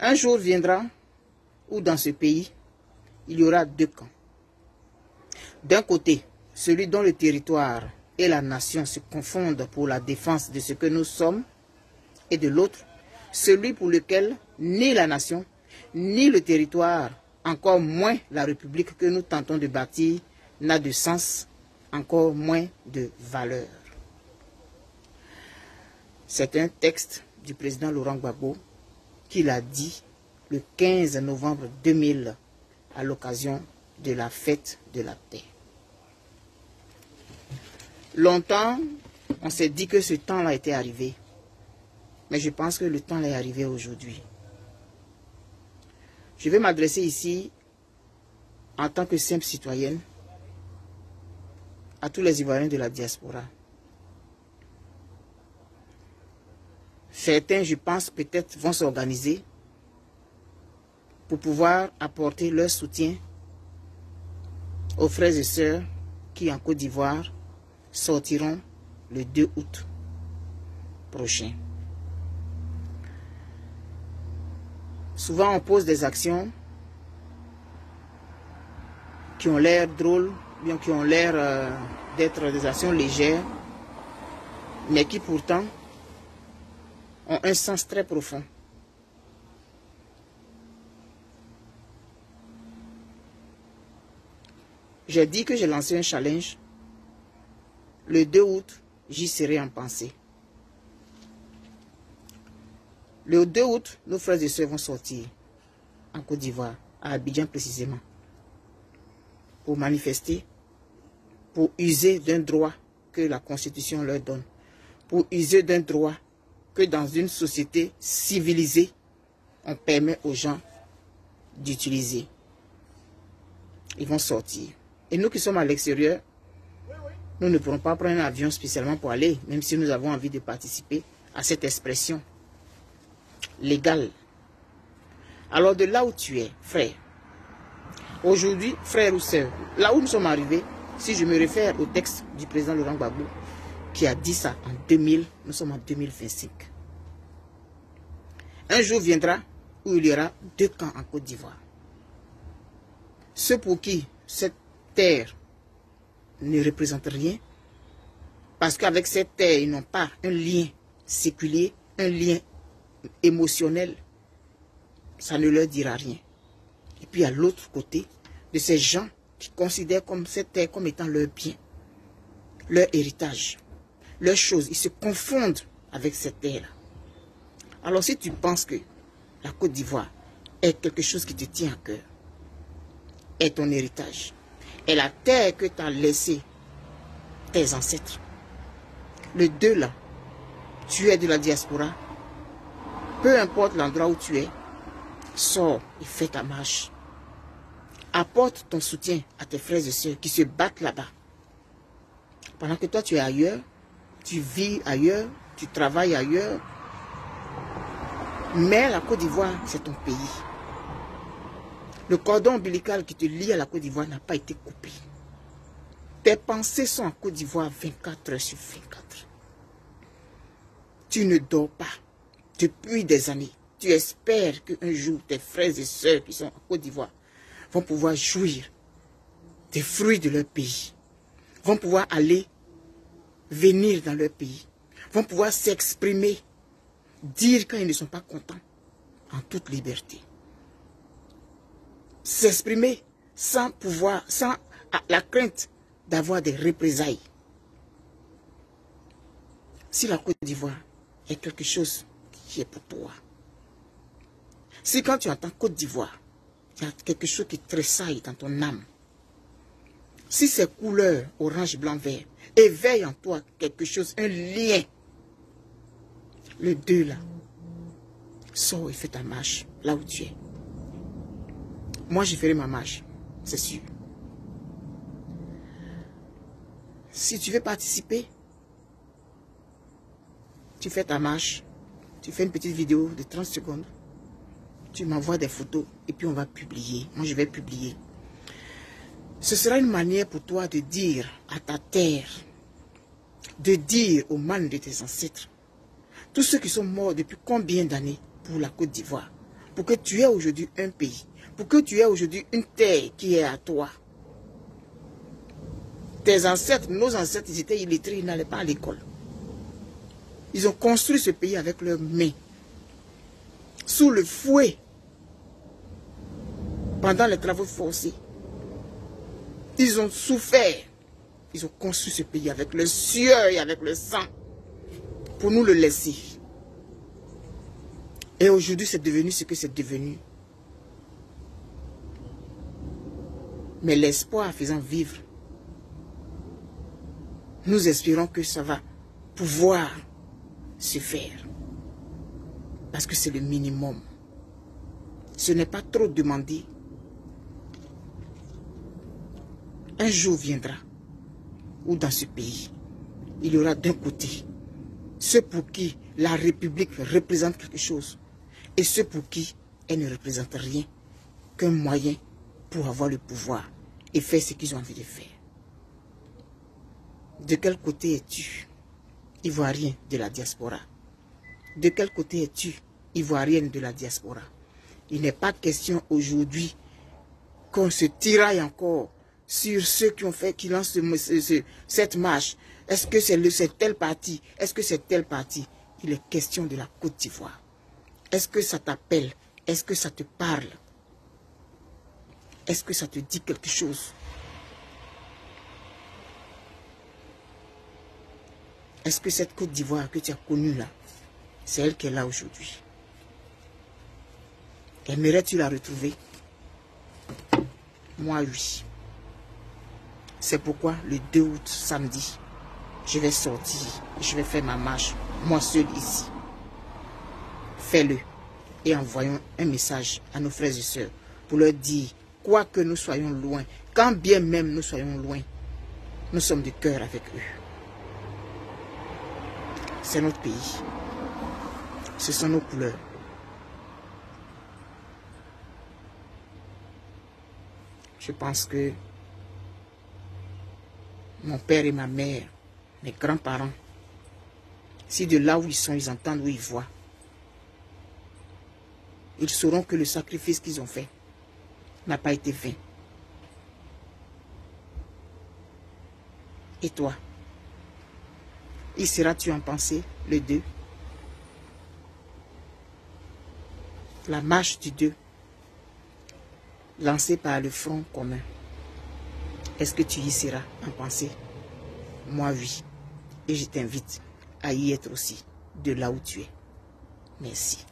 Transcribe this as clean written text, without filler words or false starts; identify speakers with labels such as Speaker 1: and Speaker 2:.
Speaker 1: Un jour viendra où dans ce pays, il y aura deux camps. D'un côté, celui dont le territoire et la nation se confondent pour la défense de ce que nous sommes, et de l'autre, celui pour lequel ni la nation, ni le territoire, encore moins la République que nous tentons de bâtir, n'a de sens, encore moins de valeur. C'est un texte du président Laurent Gbagbo qu'il a dit le 15 novembre 2000 à l'occasion de la fête de la paix. Longtemps, on s'est dit que ce temps-là était arrivé. Mais je pense que le temps est arrivé aujourd'hui. Je vais m'adresser ici, en tant que simple citoyenne, à tous les Ivoiriens de la diaspora. Certains, je pense, peut-être vont s'organiser pour pouvoir apporter leur soutien aux frères et sœurs qui, en Côte d'Ivoire, sortiront le 2 août prochain. Souvent, on pose des actions qui ont l'air drôles, bien qui ont l'air d'être des actions légères, mais qui pourtant ont un sens très profond. J'ai dit que j'ai lancé un challenge. Le 2 août, j'y serai en pensée. Le 2 août, nos frères et sœurs vont sortir en Côte d'Ivoire, à Abidjan précisément, pour manifester, pour user d'un droit que la Constitution leur donne, pour user d'un droit que dans une société civilisée, on permet aux gens d'utiliser. Ils vont sortir. Et nous qui sommes à l'extérieur, nous ne pourrons pas prendre un avion spécialement pour aller, même si nous avons envie de participer à cette expression légale. Alors de là où tu es, frère, aujourd'hui, frère ou sœur, là où nous sommes arrivés, si je me réfère au texte du président Laurent Gbagbo, qui a dit ça en 2000, nous sommes en 2025. Un jour viendra où il y aura deux camps en Côte d'Ivoire. Ceux pour qui cette terre ne représente rien, parce qu'avec cette terre, ils n'ont pas un lien séculier, un lien émotionnel, ça ne leur dira rien. Et puis à l'autre côté, de ces gens qui considèrent comme cette terre comme étant leur bien, leur héritage, leurs choses, ils se confondent avec cette terre-là. Alors si tu penses que la Côte d'Ivoire est quelque chose qui te tient à cœur, est ton héritage, est la terre que t'as laissée tes ancêtres, le 2 là, tu es de la diaspora, peu importe l'endroit où tu es, sors et fais ta marche. Apporte ton soutien à tes frères et sœurs qui se battent là-bas. Pendant que toi tu es ailleurs, tu vis ailleurs, tu travailles ailleurs, mais la Côte d'Ivoire, c'est ton pays. Le cordon ombilical qui te lie à la Côte d'Ivoire n'a pas été coupé. Tes pensées sont en Côte d'Ivoire 24 heures sur 24. Tu ne dors pas depuis des années. Tu espères qu'un jour, tes frères et sœurs qui sont en Côte d'Ivoire vont pouvoir jouir des fruits de leur pays, vont pouvoir aller, venir dans leur pays, vont pouvoir s'exprimer, dire quand ils ne sont pas contents, en toute liberté. S'exprimer sans pouvoir, sans la crainte d'avoir des représailles. Si la Côte d'Ivoire est quelque chose qui est pour toi, si quand tu entends Côte d'Ivoire, il y a quelque chose qui tressaille dans ton âme, si ces couleurs orange, blanc, vert éveillent en toi quelque chose, un lien, le 2 là, sors et fais ta marche là où tu es. Moi, je ferai ma marche, c'est sûr. Si tu veux participer, tu fais ta marche, tu fais une petite vidéo de 30 secondes, tu m'envoies des photos et puis on va publier. Moi, je vais publier. Ce sera une manière pour toi de dire à ta terre, de dire aux mânes de tes ancêtres, tous ceux qui sont morts depuis combien d'années pour la Côte d'Ivoire, pour que tu aies aujourd'hui un pays, pour que tu aies aujourd'hui une terre qui est à toi. Tes ancêtres, nos ancêtres, ils étaient illettrés, ils n'allaient pas à l'école. Ils ont construit ce pays avec leurs mains, sous le fouet, pendant les travaux forcés. Ils ont souffert. Ils ont construit ce pays avec le sueur et avec le sang pour nous le laisser. Et aujourd'hui, c'est devenu ce que c'est devenu. Mais l'espoir faisant vivre, nous espérons que ça va pouvoir se faire. Parce que c'est le minimum. Ce n'est pas trop demandé. Un jour viendra où dans ce pays, il y aura d'un côté ceux pour qui la République représente quelque chose et ceux pour qui elle ne représente rien qu'un moyen pour avoir le pouvoir et faire ce qu'ils ont envie de faire. De quel côté es-tu, Ivoirien de la diaspora? De quel côté es-tu, Ivoirienne de la diaspora? Il n'est pas question aujourd'hui qu'on se tiraille encore sur ceux qui ont fait, qui lancent cette marche. Est-ce que c'est tel parti? Est-ce que c'est tel parti? Il est question de la Côte d'Ivoire. Est-ce que ça t'appelle? Est-ce que ça te parle? Est-ce que ça te dit quelque chose? Est-ce que cette Côte d'Ivoire que tu as connue là, c'est elle qui est là aujourd'hui? Aimerais-tu la retrouver? Moi, oui. C'est pourquoi le 2 août, samedi, je vais sortir, je vais faire ma marche, moi seul ici. Fais-le et envoyons un message à nos frères et sœurs pour leur dire, quoi que nous soyons loin, quand bien même nous soyons loin, nous sommes de cœur avec eux. C'est notre pays. Ce sont nos couleurs. Je pense que mon père et ma mère, mes grands-parents, si de là où ils sont, ils entendent, où ils voient, ils sauront que le sacrifice qu'ils ont fait n'a pas été vain. Et toi, y seras-tu en pensée le 2? La marche du 2, lancée par le Front commun. Est-ce que tu y seras en pensée? Moi, oui. Et je t'invite à y être aussi, de là où tu es. Merci.